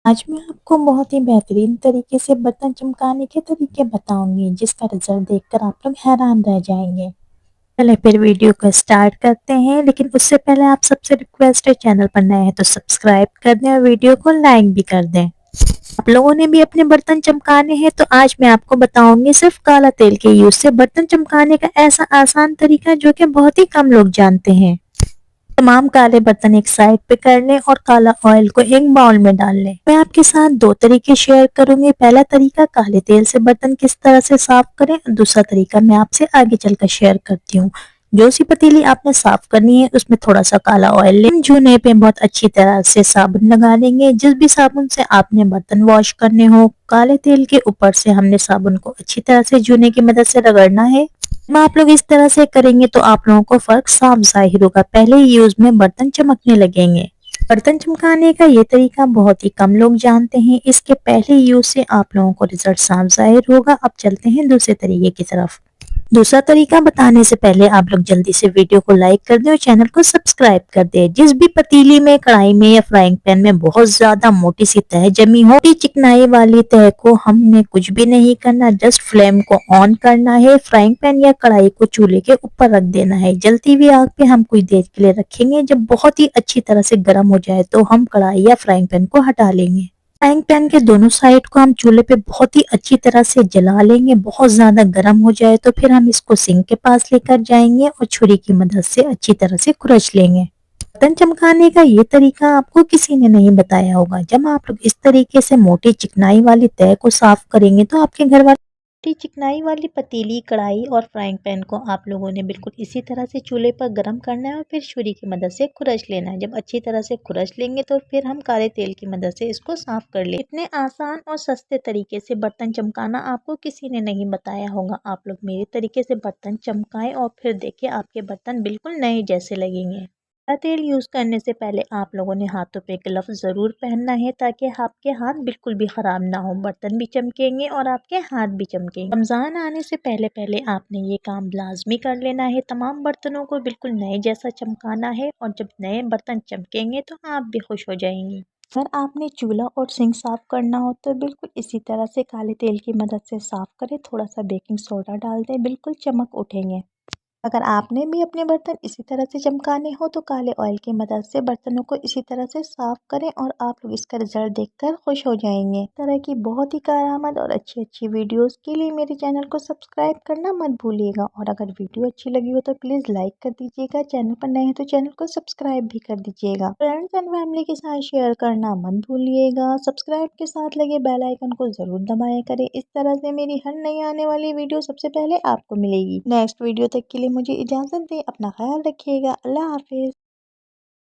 आज मैं आपको बहुत ही बेहतरीन तरीके से बर्तन चमकाने के तरीके बताऊंगी जिसका रिजल्ट देखकर आप लोग हैरान रह जाएंगे। चले फिर वीडियो को स्टार्ट करते हैं, लेकिन उससे पहले आप सबसे रिक्वेस्ट है, चैनल पर नए हैं तो सब्सक्राइब कर दें और वीडियो को लाइक भी कर दें। आप लोगों ने भी अपने बर्तन चमकाने हैं तो आज मैं आपको बताऊंगी सिर्फ काला तेल के यूज से बर्तन चमकाने का ऐसा आसान तरीका जो कि बहुत ही कम लोग जानते हैं। तमाम काले बर्तन एक साइड पे कर लें और काला ऑयल को एक बाउल में डाल लें। मैं आपके साथ दो तरीके शेयर करूंगी। पहला तरीका काले तेल से बर्तन किस तरह से साफ करें, दूसरा तरीका मैं आपसे आगे चलकर शेयर करती हूँ। जो सी पतीली आपने साफ करनी है उसमें थोड़ा सा काला ऑयल लें, जूने पे बहुत अच्छी तरह से साबुन लगा लेंगे। जिस भी साबुन से आपने बर्तन वॉश करने हो, काले तेल के ऊपर से हमने साबुन को अच्छी तरह से जूने की मदद से रगड़ना है। आप लोग इस तरह से करेंगे तो आप लोगों को फर्क साफ जाहिर होगा। पहले यूज में बर्तन चमकने लगेंगे। बर्तन चमकाने का ये तरीका बहुत ही कम लोग जानते हैं। इसके पहले यूज से आप लोगों को रिजल्ट साफ जाहिर होगा। अब चलते हैं दूसरे तरीके की तरफ। दूसरा तरीका बताने से पहले आप लोग जल्दी से वीडियो को लाइक कर दें और चैनल को सब्सक्राइब कर दें। जिस भी पतीली में, कढ़ाई में या फ्राइंग पैन में बहुत ज्यादा मोटी सी तह जमी हो, चिकनाई वाली तह को हमने कुछ भी नहीं करना, जस्ट फ्लेम को ऑन करना है। फ्राइंग पैन या कढ़ाई को चूल्हे के ऊपर रख देना है। जलती हुई आग पे हम कुछ देर के लिए रखेंगे। जब बहुत ही अच्छी तरह से गर्म हो जाए तो हम कढ़ाई या फ्राइंग पैन को हटा लेंगे। फ्राइंग पैन के दोनों साइड को हम चूल्हे पे बहुत ही अच्छी तरह से जला लेंगे। बहुत ज्यादा गर्म हो जाए तो फिर हम इसको सिंक के पास लेकर जाएंगे और छुरी की मदद से अच्छी तरह से खुरच लेंगे। बर्तन चमकाने का ये तरीका आपको किसी ने नहीं बताया होगा। जब आप लोग इस तरीके से मोटी चिकनाई वाली तह को साफ करेंगे तो आपके घर वाले चिकनाई वाली पतीली, कढ़ाई और फ्राइंग पैन को आप लोगों ने बिल्कुल इसी तरह से चूल्हे पर गर्म करना है और फिर छुरी की मदद से खुरच लेना है। जब अच्छी तरह से खुरच लेंगे तो फिर हम काले तेल की मदद से इसको साफ कर लें। इतने आसान और सस्ते तरीके से बर्तन चमकाना आपको किसी ने नहीं बताया होगा। आप लोग मेरे तरीके से बर्तन चमकाएं और फिर देखिए आपके बर्तन बिल्कुल नए जैसे लगेंगे। तेल यूज करने से पहले आप लोगों ने हाथों पे ग्लव्स जरूर पहनना है ताकि आपके हाथ बिल्कुल भी खराब ना हो। बर्तन भी चमकेंगे और आपके हाथ भी चमकेंगे। रमजान आने से पहले पहले आपने ये काम लाजमी कर लेना है। तमाम बर्तनों को बिल्कुल नए जैसा चमकाना है और जब नए बर्तन चमकेंगे तो आप भी खुश हो जाएंगे। अगर आपने चूल्हा और सिंक साफ करना हो तो बिल्कुल इसी तरह से काले तेल की मदद से साफ करें। थोड़ा सा बेकिंग सोडा डाल दें, बिल्कुल चमक उठेंगे। अगर आपने भी अपने बर्तन इसी तरह से चमकाने हो तो काले ऑयल की मदद से बर्तनों को इसी तरह से साफ करें और आप लोग इसका रिजल्ट देखकर खुश हो जाएंगे। इस तरह की बहुत ही कारआमद और अच्छी अच्छी वीडियोस के लिए मेरे चैनल को सब्सक्राइब करना मत भूलिएगा। और अगर वीडियो अच्छी लगी हो तो प्लीज़ लाइक कर दीजिएगा। चैनल पर नए हैं तो चैनल को सब्सक्राइब भी कर दीजिएगा। फ्रेंड्स एंड फैमिली के साथ शेयर करना मत भूलिएगा। सब्सक्राइब के साथ लगे बेल आइकन को जरूर दबाया करें। इस तरह से मेरी हर नई आने वाली वीडियो सबसे पहले आपको मिलेगी। नेक्स्ट वीडियो तक के लिए मुझे इजाज़त दें। अपना ख्याल रखिएगा। अल्लाह हाफिज़।